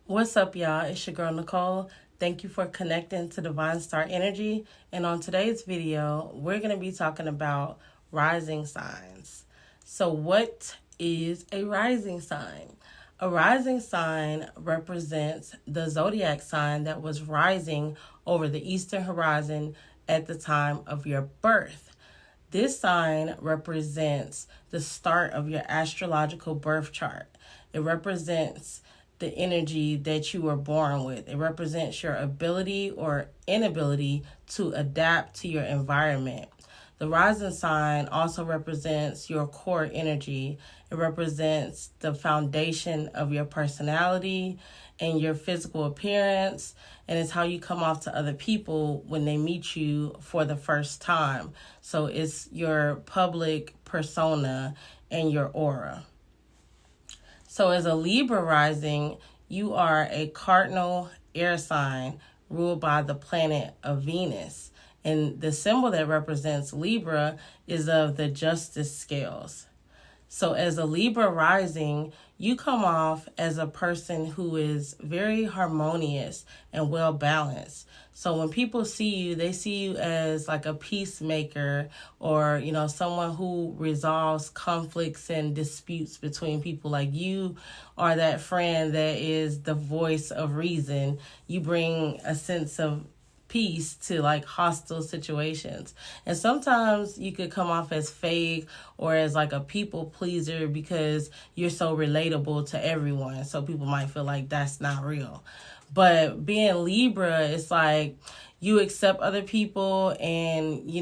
What's up, y'all? It's your girl, Nicole. Thank you for connecting to Divine Star Energy. And on today's video, we're going to be talking about rising signs. So what is a rising sign? A rising sign represents the zodiac sign that was rising over the eastern horizon at the time of your birth. This sign represents the start of your astrological birth chart. It represents the energy that you were born with. It represents your ability or inability to adapt to your environment. The rising sign also represents your core energy. It represents the foundation of your personality and your physical appearance, and it's how you come off to other people when they meet you for the first time. So it's your public persona and your aura. So as a Libra rising, you are a cardinal air sign ruled by the planet of Venus. And the symbol that represents Libra is of the justice scales. So as a Libra rising, you come off as a person who is very harmonious and well balanced. So when people see you, they see you as like a peacemaker, or, someone who resolves conflicts and disputes between people. Like, you are that friend that is the voice of reason. You bring a sense of peace to like hostile situations. And sometimes you could come off as fake or as like a people pleaser because you're so relatable to everyone. So people might feel like that's not real. But being Libra, it's like you accept other people, and you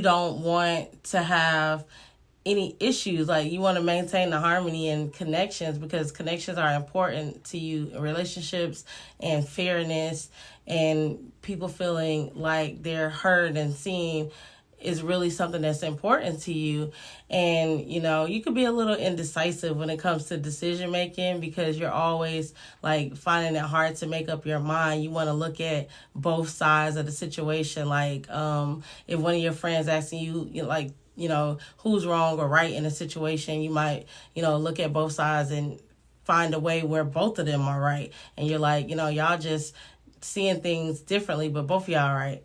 don't want to have any issues. Like, you want to maintain the harmony and connections, because connections are important to you in relationships, and fairness, and people feeling like they're heard and seen is really something that's important to you. And you could be a little indecisive when it comes to decision making, because you're always like finding it hard to make up your mind. You want to look at both sides of the situation. Like, if one of your friends asking you, who's wrong or right in a situation, you might, look at both sides and find a way where both of them are right. And you're like, y'all just seeing things differently, but both of y'all are right.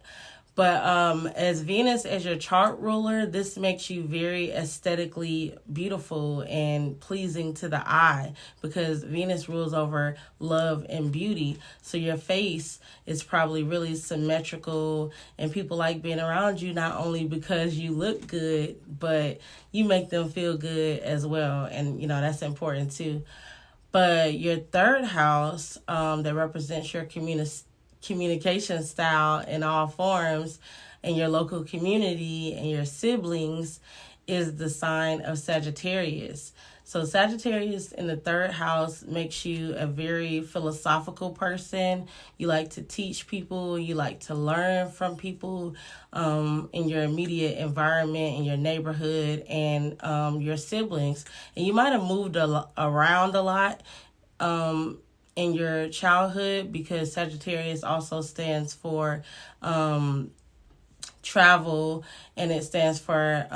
But as Venus as your chart ruler, this makes you very aesthetically beautiful and pleasing to the eye, because Venus rules over love and beauty. So your face is probably really symmetrical, and people like being around you, not only because you look good, but you make them feel good as well. And, that's important too. But your third house, that represents your communication style in all forms, and your local community and your siblings, is the sign of Sagittarius. So Sagittarius in the third house makes you a very philosophical person. You like to teach people. You like to learn from people in your immediate environment, in your neighborhood, and your siblings. And you might have moved around a lot in your childhood, because Sagittarius also stands for travel, and it stands for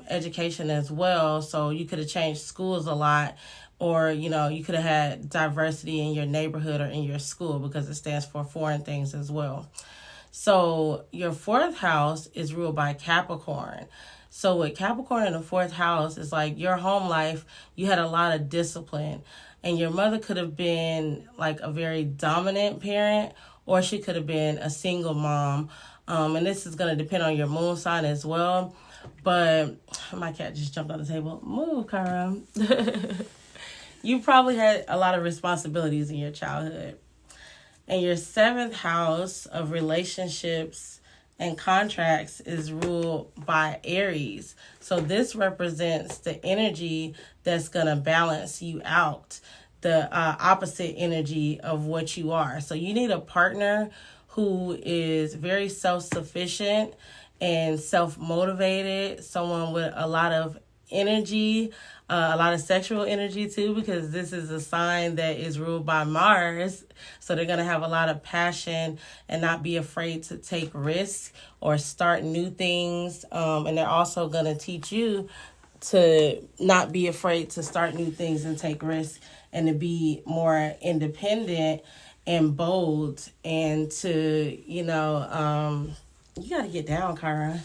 education as well. So you could have changed schools a lot, or you could have had diversity in your neighborhood or in your school, because it stands for foreign things as well. So your fourth house is ruled by Capricorn. So with Capricorn in the fourth house, it's like your home life, you had a lot of discipline. And your mother could have been like a very dominant parent, or she could have been a single mom. And this is going to depend on your moon sign as well. But my cat just jumped on the table. Move, Karam. You probably had a lot of responsibilities in your childhood. And your seventh house of relationships and contracts is ruled by Aries. So this represents the energy that's going to balance you out, the opposite energy of what you are. So you need a partner who is very self-sufficient and self-motivated, someone with a lot of energy, a lot of sexual energy too, because this is a sign that is ruled by Mars. So they're going to have a lot of passion and not be afraid to take risks or start new things. And they're also going to teach you to not be afraid to start new things and take risks and to be more independent and bold, and to, you got to get down, Kyra.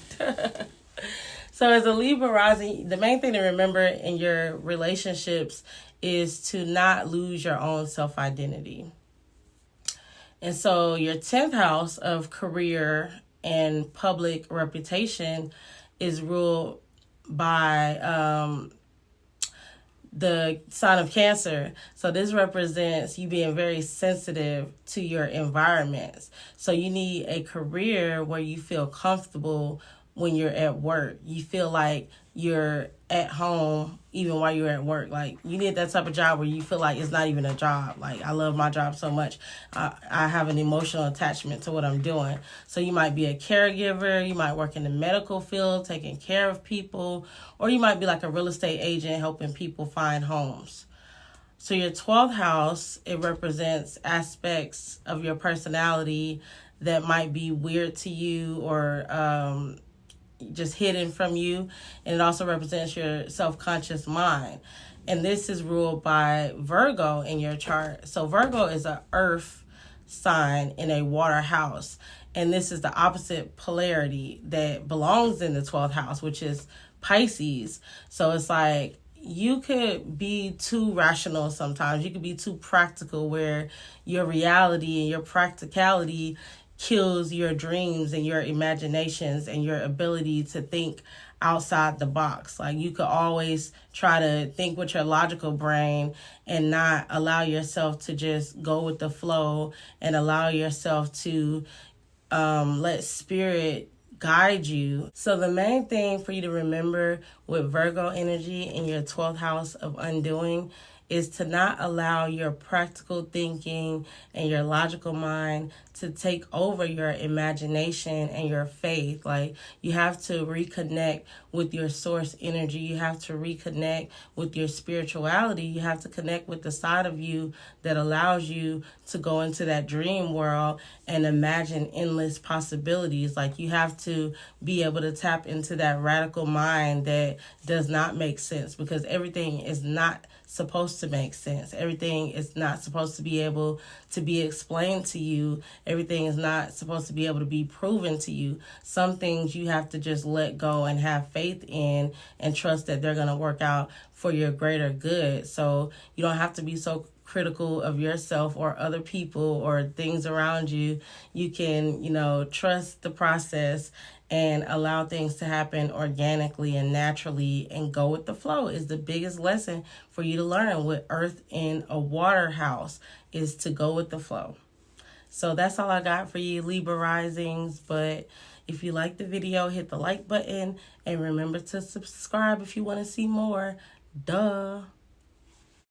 So as a Libra rising, the main thing to remember in your relationships is to not lose your own self-identity. And so your 10th house of career and public reputation is ruled by the sign of Cancer. So this represents you being very sensitive to your environments. So you need a career where you feel comfortable when you're at work. You feel like you're at home even while you're at work. Like, you need that type of job where you feel like it's not even a job. Like, I love my job so much. I have an emotional attachment to what I'm doing. So you might be a caregiver. You might work in the medical field, taking care of people. Or you might be like a real estate agent helping people find homes. So your 12th house, it represents aspects of your personality that might be weird to you or just hidden from you. And it also represents your self-conscious mind. And this is ruled by Virgo in your chart. So Virgo is an earth sign in a water house. And this is the opposite polarity that belongs in the 12th house, which is Pisces. So it's like you could be too rational sometimes. You could be too practical, where your reality and your practicality kills your dreams and your imaginations and your ability to think outside the box. Like, you could always try to think with your logical brain and not allow yourself to just go with the flow and allow yourself to let spirit guide you. So the main thing for you to remember with Virgo energy in your 12th house of undoing is to not allow your practical thinking and your logical mind to take over your imagination and your faith. Like, you have to reconnect with your source energy. You have to reconnect with your spirituality. You have to connect with the side of you that allows you to go into that dream world and imagine endless possibilities. Like, you have to be able to tap into that radical mind that does not make sense, because everything is not supposed to make sense. Everything is not supposed to be able to be explained to you. Everything is not supposed to be able to be proven to you. Some things you have to just let go and have faith in and trust that they're going to work out for your greater good. So you don't have to be so critical of yourself or other people or things around you. You can, trust the process and allow things to happen organically and naturally and go with the flow is the biggest lesson for you to learn with Earth in a water house, is to go with the flow. So that's all I got for you, Libra risings. But if you like the video, hit the like button and remember to subscribe if you want to see more. Duh.